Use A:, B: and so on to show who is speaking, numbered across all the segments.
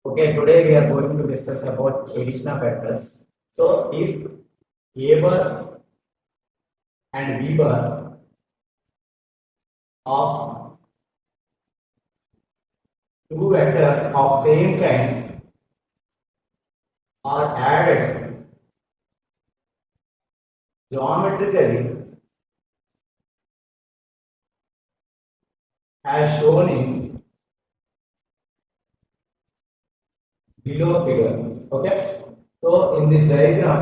A: Okay, today we are going to discuss about addition of vectors. So, if A bar and B bar of two vectors of same kind are added geometrically as shown in below figure. Okay, so in this diagram,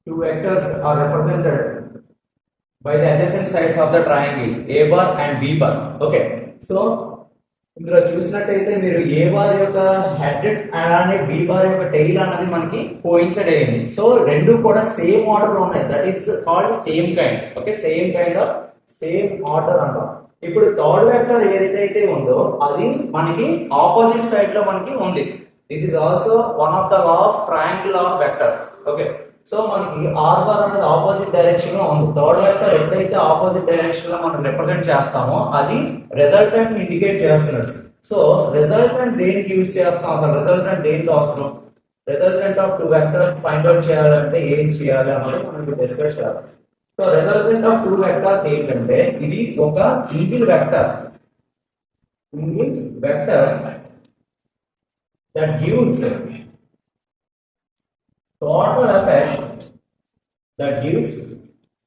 A: two vectors are represented by the adjacent sides of the triangle A bar and B bar. Okay, so ఇందులో చూసినట్టయితే మీరు ఏ bar యొక్క head అలానే B bar యొక్క tail అన్నది మనకి coincide అయ్యింది. So రెండు కూడా సేమ్ ఆర్డర్ లో ఉన్నాయి. That is called same kind. Okay, same kind of same order అంటాం. ఇప్పుడు థర్డ్ వెక్టర్ ఏదైతే ఉందో అది మనకి ఆపోజిట్ సైడ్ లో మనకి ఉంది. This is also one of the law of triangle of vectors. Okay, so మనకి ఆర్ బార్ అనేది ఆపోజిట్ డైరెక్షన్ లో ఉంది. థర్డ్ వెక్టర్ ఎప్పుడైతే ఆపోజిట్ డైరెక్షన్ లో మనం రిప్రజెంట్ చేస్తామో అది రిజల్టెంట్ ఇండికేట్ చేస్తున్నట్టు. సో రిజల్టెంట్ దేనికి యూజ్ చేస్తాం, అసలు రిజల్టెంట్ దేనికి అవసరం? Resultant of two vector find out చేయాలంటే ఏం చేయాలి అనేది మనం డిస్కస్ చేయాలి. So resultant of two vectors ఏంటంటే ఇది ఒక single vector that gives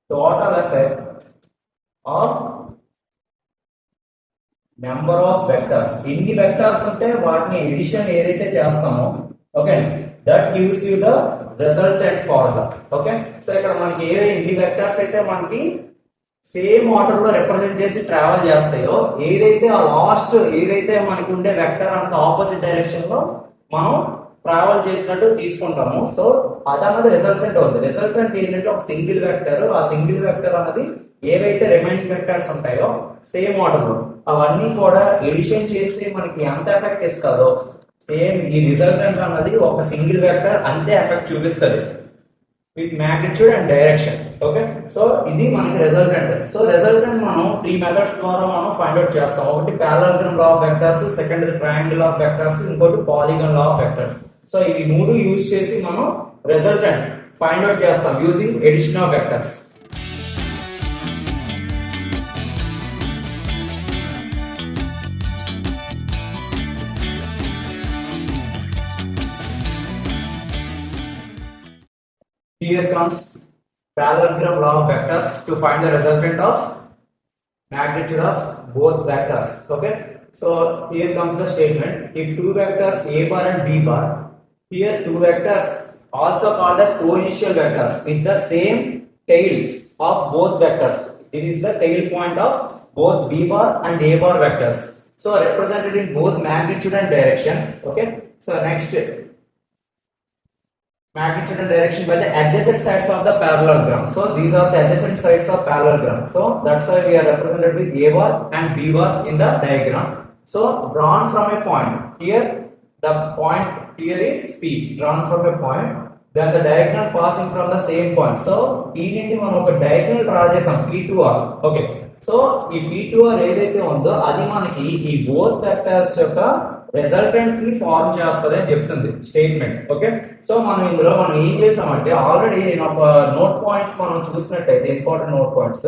A: total effect of number of vectors. ఎన్ని వెక్టర్స్ ఉంటే వాటిని ఎడిషన్ ఏదైతే చేస్తామో okay that gives you the resultant formula. Okay, so ఇక్కడ మనకి ఎన్ని వెక్టర్స్ అయితే మనకి సేమ్ ఆర్డర్ లో రిప్రజెంట్ చేసి ట్రావెల్ చేస్తాయో ఏదైతే ఆ లాస్ట్ ఏదైతే మనకి ఉండే వెక్టర్ అంత ఆపోజిట్ డైరెక్షన్ లో మనం ట్రావెల్ చేసినట్టు తీసుకుంటాము. సో అదన్నది రిజల్టెంట్ అవుతుంది. రిజల్టెంట్ ఏంటంటే ఒక సింగిల్ వెక్టర్, ఆ సింగిల్ వెక్టర్ అన్నది ఏవైతే రిమైనింగ్ వెక్టర్స్ ఉంటాయో సేమ్ ఆర్డర్ లో అవన్నీ కూడా ఎడిషన్ చేస్తే మనకి ఎంత ఎఫెక్ట్ ఇస్తుందో సేమ్ ఈ రిజల్టెంట్ అన్నది ఒక సింగిల్ వెక్టర్ అంతే ఎఫెక్ట్ చూపిస్తుంది with magnitude and direction. Okay, so ఇది మనకి రిజల్టెంట్. సో రిజల్టెంట్ మనం 3 మెథడ్స్ ద్వారా మనం ఫైండ్ అవుట్ చేస్తాం. ఒకటి parallelogram law of vectors, second triangle of vectors, ఇంకోటి polygon law of vectors. So ఇవి మూడు యూజ్ చేసి మనం రిజల్టెంట్ ఫైండ్ అవుట్ చేస్తాం using addition of vectors. Here comes parallelogram law of vectors to find the resultant of magnitude of both vectors. Okay, so here comes the statement: if two vectors A bar and B bar, here two vectors also called as co-initial vectors with the same tails of both vectors. It is the tail point of both B bar and A bar vectors. So represented in both magnitude and direction. Okay, so next, magnitude and direction by the adjacent sides of the parallelogram. So these are the adjacent sides of parallelogram. So that's why we are represented with A bar and B bar in the diagram. So drawn from a point. Here the point here is P. Drawn from a point. Then the diagonal passing from the same point. So ఈ నుండి మనం ఒక diagonal draw చేసాం P2R. Okay. So ఈ P2R ఏదైతే ఉందో అది మనకి ఈ both vectors యొక్క రిజల్టెంట్ ని ఫార్మ్ చేస్తుంది అని చెప్తుంది స్టేట్మెంట్. ఓకే, సో మనం ఇందులో మనం ఏం చేసామంటే ఆల్రెడీ నేను ఒక నోట్ పాయింట్స్ మనం చూసినట్టయితే ఇంపార్టెంట్ నోట్ పాయింట్స్,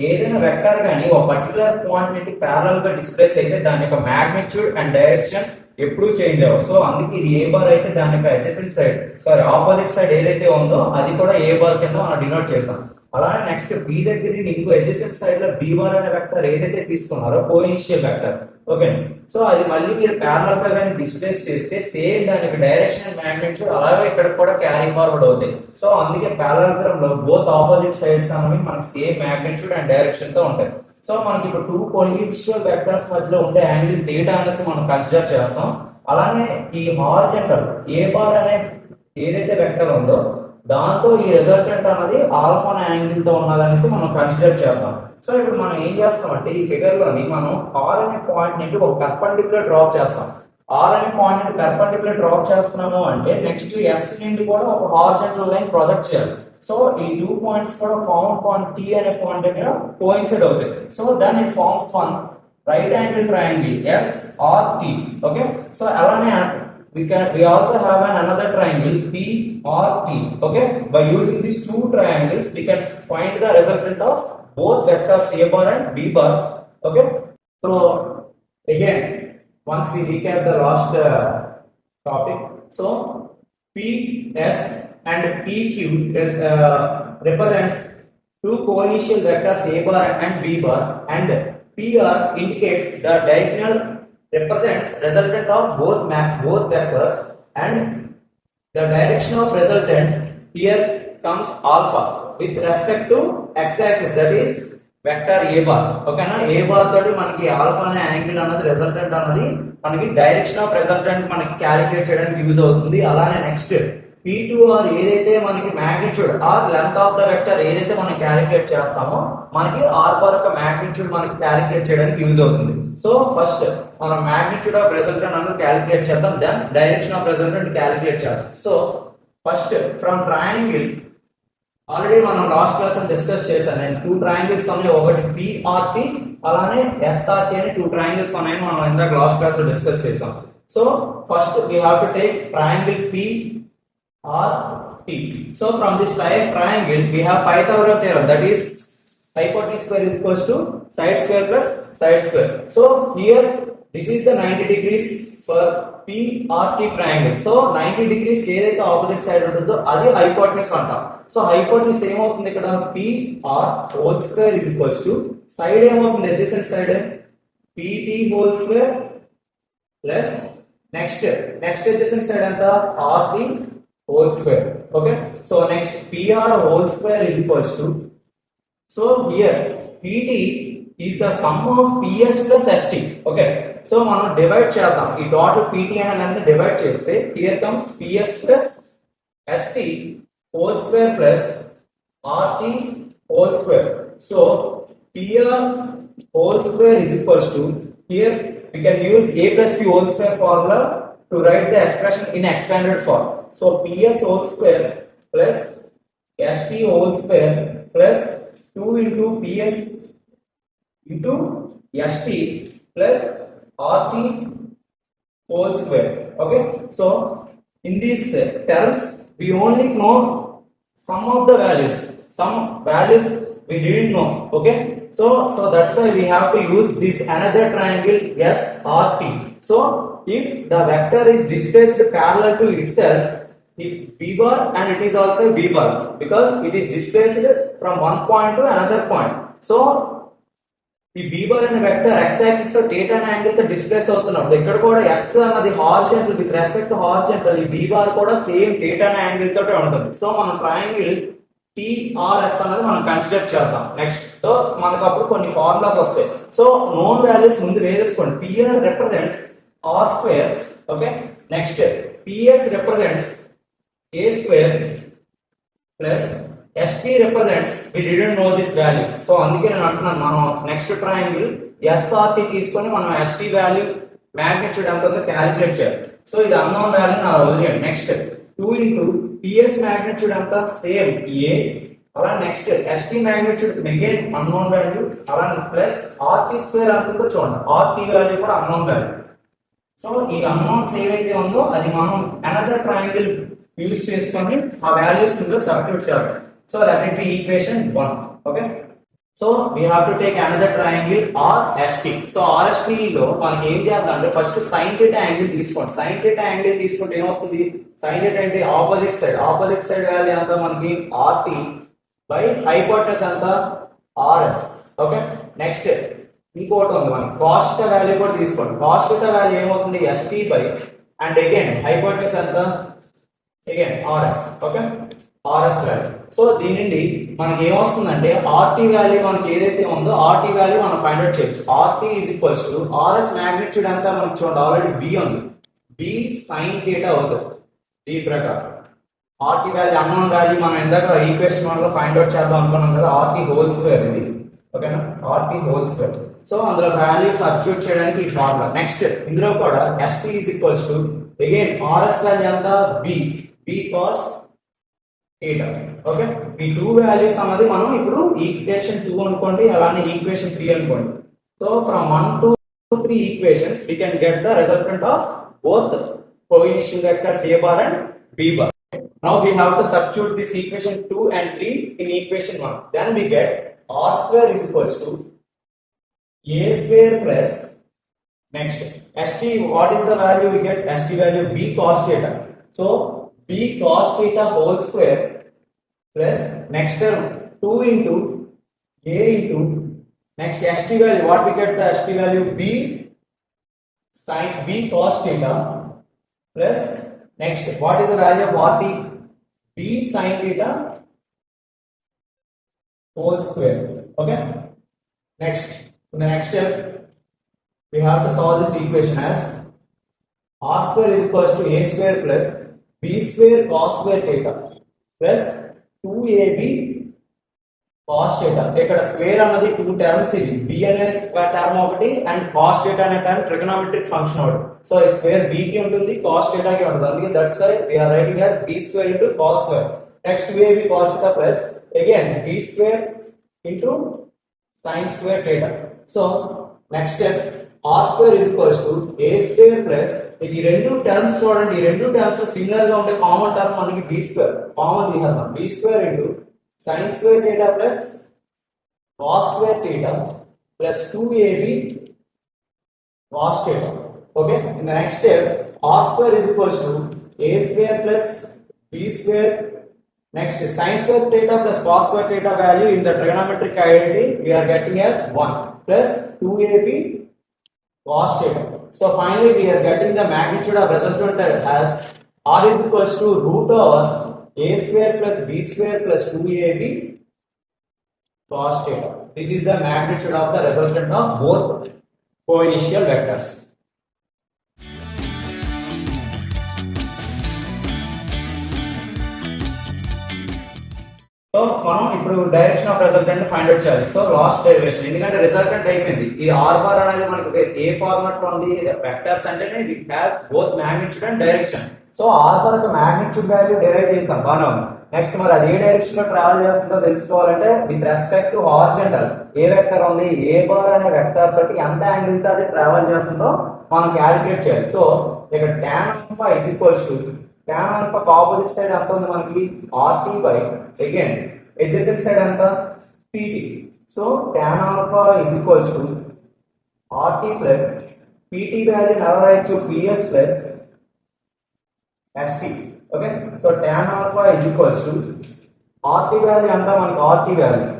A: ఏదైనా వెక్టర్ కానీ ఒక పర్టికులర్ పాయింట్ నుండి ప్యారలల్ గా డిస్ప్లేస్ అయితే దాని యొక్క మ్యాగ్నిట్యూడ్ అండ్ డైరెక్షన్ ఎప్పుడూ చేంజ్ అవ్వదు. సో అందుకే ఇది ఏ బార్ అయితే దాని యొక్క అడ్జసెంట్ సైడ్ ఆపోజిట్ సైడ్ ఏదైతే ఉందో అది కూడా ఏ బార్ కింద మనం డినోట్ చేసాం. అలానే నెక్స్ట్ బి దగ్గర ఇంకో అడ్జసెంట్ సైడ్ లో బి బార్ అనే వెక్టర్ ఏదైతే తీసుకున్నారో కోఇనిషియల్ వెక్టర్. ఓకే, సో అది మళ్ళీ మీరు ప్యారలల్ గా కానీ డిస్ప్లేస్ చేస్తే సేమ్ దానికి డైరెక్షన్ అండ్ మ్యాగ్నిట్యూడ్ అలాగే ఇక్కడ కూడా క్యారీ ఫార్వర్డ్ అవుతాయి. సో అందుకే పారలెలోగ్రామ్ లో బోత్ ఆపోజిట్ సైడ్స్ అనేవి మనకి సేమ్ మ్యాగ్నిట్యూడ్ అండ్ డైరెక్షన్ తో ఉంటాయి. సో మనకి ఇప్పుడు టూ కోఇనిషియల్ వెక్టర్స్ మధ్యలో ఉండే యాంగిల్ థీటా అనేసి మనం కన్సిడర్ చేస్తాం. అలానే ఈ హారిజాంటల్ ఏ బార్ అనే ఏదైతే వెక్టర్ ఉందో దాంతో ఈ రిజల్టెంట్ అనేది ఆల్ఫా యాంగిల్ తో ఉన్నదనేసి మనం కన్సిడర్ చేద్దాం. సో ఇప్పుడు మనం ఏం చేస్తామంటే ఈ ఫిగర్ లోని మనం ఆర్ అనే పాయింట్ నుండి ఒక పర్పెండిక్యులర్ డ్రాప్ చేస్తాం. ఆర్ అనే పాయింట్ నుండి పర్పెండిక్యులర్ డ్రాప్ చేస్తున్నాము అంటే నెక్స్ట్ ఎస్ నుండి కూడా ఒక హారిజాంటల్ లైన్ ప్రొజెక్ట్ చేయాలి. సో ఈ 2 పాయింట్స్ కూడా కామన్ పాయింట్ టీ అనే పాయింట్ దగ్గర కోయిన్సైడ్ అవుతాయి. So then it forms one right angle triangle SRT. Okay, so alane we also have another triangle PRT. Okay, by using these two triangles we can find the resultant of both vectors A bar and B bar. Okay, so again once we recap the last topic, so PS and PQ represents two coinitial vectors A bar and B bar, and PR indicates the diagonal represents resultant of both vectors, and the direction of resultant here comes alpha with respect to x-axis, that is vector A bar. Okay na, A bar toti manaki alpha ane angle anadi resultant anadi manaki direction of resultant manaki calculate cheyadaniki use avutundi. Alane next P2 or ఏదైతే మనకి magnitude or length of the vector ఏదైతే మనం calculate చేస్తామో మనకి r bar యొక్క magnitude మనకి calculate చేయడానికి use అవుతుంది. సో ఫస్ట్ మనం magnitude of resultant అన్నది క్యాలిక్యులేట్ చేద్దాం, then direction of resultant calculate చేస్తాం. So first from triangle already మనం లాస్ట్ క్లాస్ లో డిస్కస్ చేశాను నేను. టూ ట్రయాంగిల్స్ ఉన్నాయి, ఒకటి PRT అలానే SRT అని టూ ట్రయాంగిల్స్ ఉన్నాయి, మనం ఇందాక లాస్ట్ క్లాస్ లో డిస్కస్ చేసాం. So first we have to take triangle PRT. So from this triangle we have Pythagoras theorem, that is hypotenuse square is equals to side square plus side square. So here this is the 90 degrees for PRT triangle. So 90 degrees ఏదైతే opposite side ఉంటుందో అది hypotenuse అంటాం. So hypotenuse ఏమవుతుంది ఇక్కడ PR whole square is equals to side ఏమవుతుంది adjacent side PT whole square plus next adjacent side అంతా RT whole square. Okay, so next PR whole square is equals to, so here PT is the sum of PS plus ST. Okay, so మనం divide చేద్దాం, ఈ total PT అనేది divide చేస్తే here comes PS plus ST whole square plus RT whole square. So PR whole square is equals to, here we can use A plus B whole square formula to write the expression in expanded form. So PS whole square plus ST whole square plus 2 into PS into ST plus RT whole square. Okay, so in these terms we only know some of the values, some values we didn't know. Okay, so that's why we have to use this another triangle SRT. So if the vector is displaced parallel to itself, if B bar and it is also B bar because it is displaced from one point to another point. So the B bar and vector x-axis to theta angle to displace అవుతున్నప్పుడు ఇక్కడ కూడా S అన్నది horizontal with respect to horizontal, ఈ B bar కూడా same theta angle తోటే ఉంటుంది. So మనం triangle TRS అన్నది మనం కన్సిడర్ చేద్దాం నెక్స్ట్. సో మనకు అప్పుడు కొన్ని ఫార్ములాస్ వస్తాయి. సో నోన్ వాల్యూస్ ముందు వేసేసుకోండి. PR represents R square. Okay, next PS represents A square plus ST represents, we didn't know this value. So అందుకే నేను అంటున్నాను మనం నెక్స్ట్ ట్రయాంగిల్ SRT తీసుకొని మనం ST వాల్యూ మ్యాగ్నిట్యూడ్ ఎంత ఉందో క్యాలిక్యులేట్ చేయాలి. సో ఇది అన్నోన్ వాల్యూ నా వదిలేయండి. నెక్స్ట్ 2 into PS మ్యాగ్నిట్యూడ్ ఎంత సేమ్ A, అలా next ST magnitude again unknown value, అలా ప్లస్ RT స్క్వేర్ అంటుందో చూడండి, RT వాల్యూ కూడా అన్నోన్ వాల్యూ. సో ఈ అన్నోన్స్ ఏవైతే ఉందో అది మనం అనదర్ ట్రయాంగిల్ యూజ్ చేసుకొని ఆ వాల్యూస్ కింద సబ్స్టిట్యూట్ చేయాలి. So that will be equation 1. Okay, so we have to take another triangle RST. So RST లో మనకి ఏం చేద్దాం అంటే ఫస్ట్ సైన్ థీటా యాంగిల్ తీసుకోండి. సైన్ థీటా యాంగిల్ తీసుకుంటే ఏమొస్తుంది, సైన్ థీటా అంటే ఆపోజిట్ సైడ్ వాల్యూ అంతా మనకి RT బై హైపోటెనస్ అంతా RS. ఓకే, నెక్స్ట్ ఇంకోటి ఉంది మనకి కాస్ థీటా వాల్యూ కూడా తీసుకోండి. కాస్ థీటా వాల్యూ ఏమవుతుంది ST by and again hypotenuse అంతా again RS. Okay, RS value. So దీని నుండి మనకి ఏమొస్తుందంటే RT వాల్యూ మనకి ఏదైతే ఉందో RT వాల్యూ మనం ఫైండ్ అవుట్ చేయొచ్చు. RT is equals to RS magnitude అంతా మనకి చూడండి ఆల్రెడీ B ఉంది, B సైన్ థీటా అవుతుంది. ఈ ప్రకారం RT వాల్యూ అన్నోన్ వాల్యూ మనం ఇందాక ఈక్వేషన్ 1 లో ఫైండ్ అవుట్ చేద్దాం అనుకున్నాం కదా, RT హోల్ స్క్వేర్ ఇది. ఓకేనా, RT హోల్ స్క్వేర్. సో అందులో వాల్యూ సబ్స్టిట్యూట్ చేయడానికి ఈ ఫార్ములా. నెక్స్ట్ ఇందులో కూడా ST is equals to again RS value అంతా B cos theta. ఓకే, ఈ టూ వాల్యూస్ అన్నది మనం ఇప్పుడు ఈక్వేషన్ 2 అనుకోండి, అలానే ఈక్వేషన్ 3 అనుకోండి. So from 1 to three equations, we can get the resultant of both coinitial vectors a bar and b bar. Now we have to substitute this equation 2 and 3 in equation 1. Then we get r square is equals to a square plus, next st, what is the value we get? St value b cos theta. So b cos theta whole square plus next term 2 into a into next st value, what we get? The st value b sin b cos theta plus next what is the value of rt? B sin theta whole square. Okay, next in the next step we have to solve this equation as r square is equals to a square plus b square cos square theta plus 2ab cos theta. ఇక్కడ square అన్నది two terms, ఇది b అనే term ఒకటి and cos theta అనే term trigonometric function ఒకటి. So ఈ square b కి ఉంటుంది, cos theta కి ఉంటుంది. అందుకే that's why we are writing as b square into cos square. Next 2ab cos theta plus again b square into sin square theta. So next step r square is equals to a square plus ఈ రెండు terms చూడండి, ఈ రెండు terms similar గా ఉంటే common term మనకి b square common తీసేద్దాం. b square into sin square theta plus cos square theta plus 2ab cos theta. Okay, in the next step r square is equals to a square plus b square, next sin square theta plus cos square theta value in the trigonometric identity we are getting as 1 plus 2ab cos theta. So finally we are getting the magnitude of resultant as r is equals to root over a square plus b square plus 2ab cos theta. This is the magnitude of the resultant of both coinitial vectors. So మనం ఇప్పుడు direction of resultant find out చేయాలి. So last derivation, ఎందుకంటే resultant అయిపోయింది. ఈ are bar అనేది మనకి ఏ format లో ఉంది, వెక్టర్స్ అంటేనే it has both magnitude and direction. So R bar యొక్క మాగ్నిట్యూడ్ వాల్యూ డిరైవ్ చేసాం, బాగా ఉంది. నెక్స్ట్ మరి అది ఏ డైరెక్షన్ లో ట్రావెల్ చేస్తుందో తెలుసుకోవాలంటే with respect to horizontal A vector ఉంది, ఏ బార్ అనే వెక్టర్ తోటి ఎంత యాంగిల్ తో అది ట్రావెల్ చేస్తుందో మనం క్యాలిక్యులేట్ చేయాలి. సో ఇక్కడ tan alpha is equals to tan alpha opposite side ఎంత ఉంది మనకి rt by again adjacent side ఎంత pt. So tan alpha is equals to rt plus pt value ఎలా రాయొచ్చు ps plus st. Okay, so tan alpha is equals to rt value ఎంత మనకి rt value.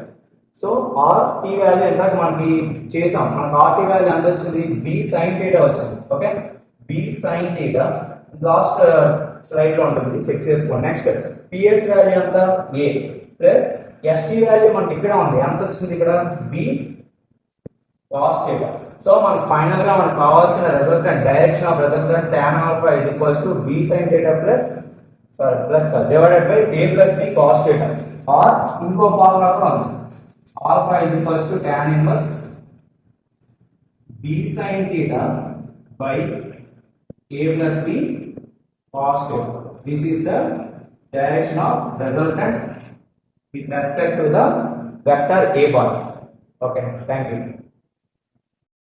A: So rt value ఎంత మనకి చేసాం, మనకి rt value ఎంత వచ్చింది b sin theta వచ్చింది. Okay, b sin theta last slide లో ఉంటుంది, చెక్ చేసుకోండి. నెక్స్ట్ ps వాల్యూ ఎంత a ప్లస్ st వాల్యూ మనకి ఇక్కడ ఉంది, ఎంత వచ్చింది ఇక్కడ b cos theta. సో మనకి ఫైనల్ గా మనకు కావాల్సిన resultant direction of resultant tan alpha is equals to b sin theta plus plus divided by a plus b cos theta. Or ఇంకో ఫార్ములా కూడా ఉంది, alpha is equals to tan inverse b sin theta by a plus b cos theta. This is the direction of resultant with respect to the vector a bar. Okay, thank you.